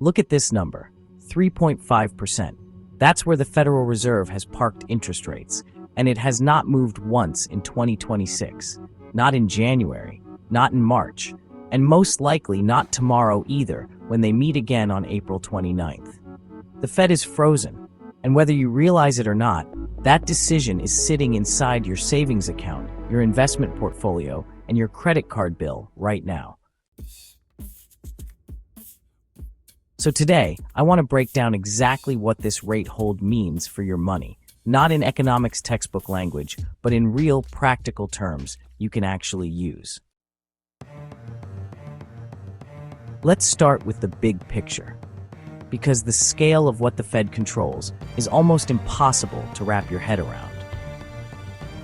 Look at this number, 3.5%. That's where the Federal Reserve has parked interest rates, and it has not moved once in 2026. Not in January, not in March, and most likely not tomorrow either when they meet again on April 29th. The Fed is frozen, and whether you realize it or not, that decision is sitting inside your savings account, your investment portfolio, and your credit card bill right now. So today, I want to break down exactly what this rate hold means for your money, not in economics textbook language, but in real practical terms you can actually use. Let's start with the big picture, because the scale of what the Fed controls is almost impossible to wrap your head around.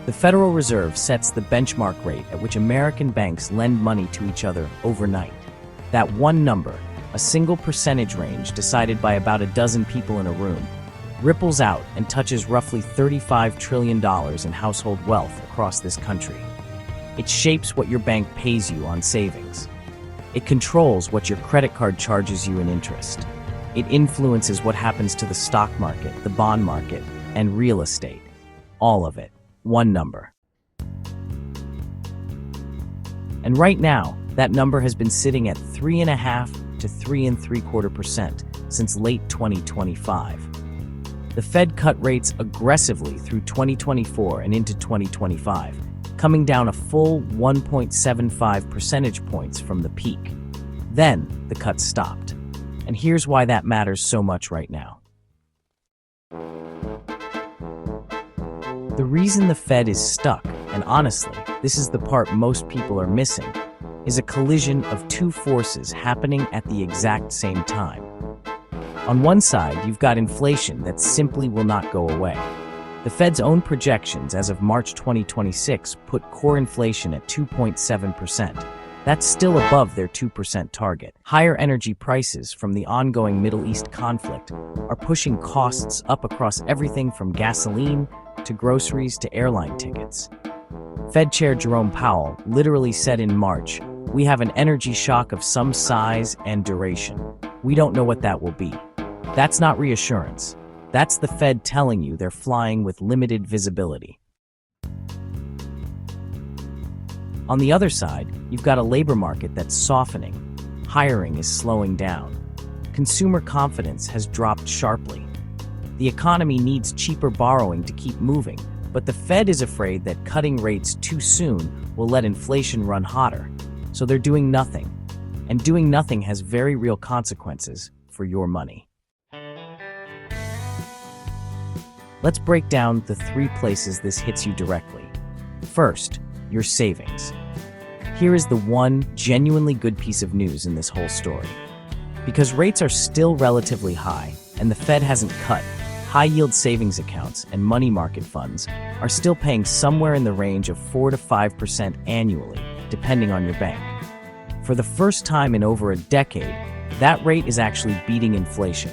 The Federal Reserve sets the benchmark rate at which American banks lend money to each other overnight. That one number, a single percentage range decided by about a dozen people in a room, ripples out and touches roughly $35 trillion in household wealth across this country. It shapes what your bank pays you on savings. It controls what your credit card charges you in interest. It influences what happens to the stock market, the bond market, and real estate. All of it. One number. And right now, that number has been sitting at 3.5% to 3.75% since late 2025. The Fed cut rates aggressively through 2024 and into 2025, coming down a full 1.75 percentage points from the peak. Then, the cut stopped. And here's why that matters so much right now. The reason the Fed is stuck, and honestly, this is the part most people are missing, is a collision of two forces happening at the exact same time. On one side, you've got inflation that simply will not go away. The Fed's own projections as of March 2026 put core inflation at 2.7%. That's still above their 2% target. Higher energy prices from the ongoing Middle East conflict are pushing costs up across everything from gasoline to groceries to airline tickets. Fed Chair Jerome Powell literally said in March, "We have an energy shock of some size and duration. We don't know what that will be." That's not reassurance. That's the Fed telling you they're flying with limited visibility. On the other side, you've got a labor market that's softening. Hiring is slowing down. Consumer confidence has dropped sharply. The economy needs cheaper borrowing to keep moving, but the Fed is afraid that cutting rates too soon will let inflation run hotter. So they're doing nothing. And doing nothing has very real consequences for your money. Let's break down the three places this hits you directly. First, your savings. Here is the one genuinely good piece of news in this whole story. Because rates are still relatively high, and the Fed hasn't cut, high-yield savings accounts and money market funds are still paying somewhere in the range of 4 to 5% annually, depending on your bank. For the first time in over a decade, that rate is actually beating inflation.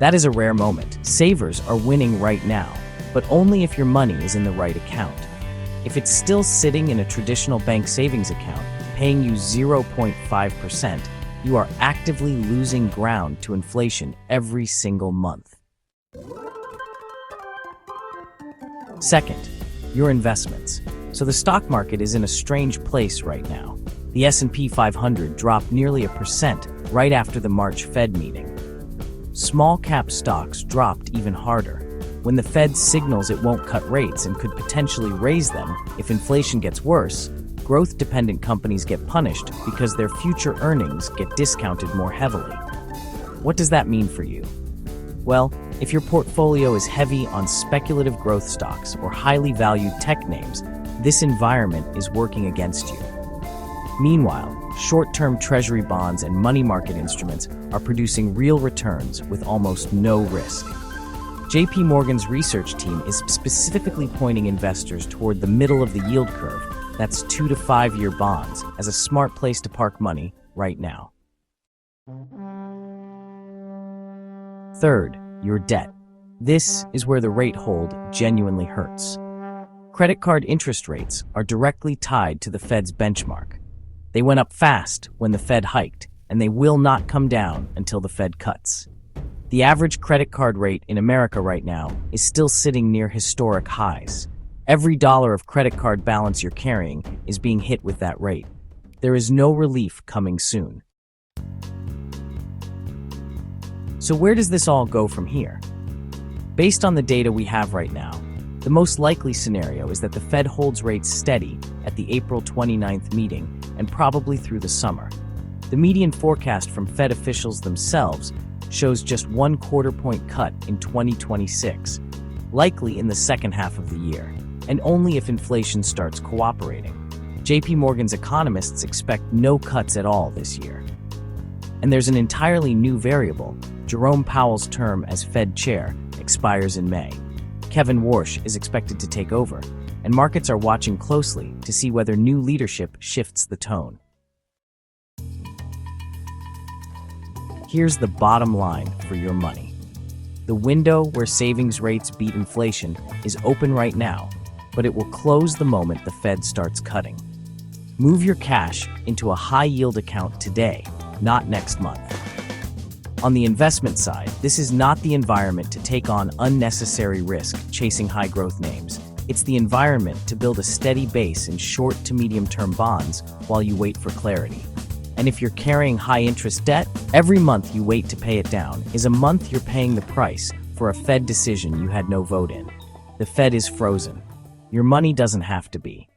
That is a rare moment. Savers are winning right now, but only if your money is in the right account. If it's still sitting in a traditional bank savings account, paying you 0.5%, you are actively losing ground to inflation every single month. Second, your investments. So the stock market is in a strange place right now. The S&P 500 dropped nearly 1% right after the March Fed meeting. Small cap stocks dropped even harder. When the Fed signals it won't cut rates and could potentially raise them if inflation gets worse, growth-dependent companies get punished because their future earnings get discounted more heavily. What does that mean for you? Well, if your portfolio is heavy on speculative growth stocks or highly valued tech names, this environment is working against you. Meanwhile, short-term treasury bonds and money market instruments are producing real returns with almost no risk. JP Morgan's research team is specifically pointing investors toward the middle of the yield curve, that's 2 to 5 year bonds, as a smart place to park money right now. Third, your debt. This is where the rate hold genuinely hurts. Credit card interest rates are directly tied to the Fed's benchmark. They went up fast when the Fed hiked, and they will not come down until the Fed cuts. The average credit card rate in America right now is still sitting near historic highs. Every dollar of credit card balance you're carrying is being hit with that rate. There is no relief coming soon. So where does this all go from here? Based on the data we have right now, the most likely scenario is that the Fed holds rates steady at the April 29th meeting and probably through the summer. The median forecast from Fed officials themselves shows just 1 quarter-point cut in 2026, likely in the second half of the year, and only if inflation starts cooperating. JP Morgan's economists expect no cuts at all this year. And there's an entirely new variable. Jerome Powell's term as Fed Chair expires in May. Kevin Warsh is expected to take over, and markets are watching closely to see whether new leadership shifts the tone. Here's the bottom line for your money. The window where savings rates beat inflation is open right now, but it will close the moment the Fed starts cutting. Move your cash into a high-yield account today, not next month. On the investment side, this is not the environment to take on unnecessary risk chasing high-growth names. It's the environment to build a steady base in short to medium-term bonds while you wait for clarity. And if you're carrying high-interest debt, every month you wait to pay it down is a month you're paying the price for a Fed decision you had no vote in. The Fed is frozen. Your money doesn't have to be.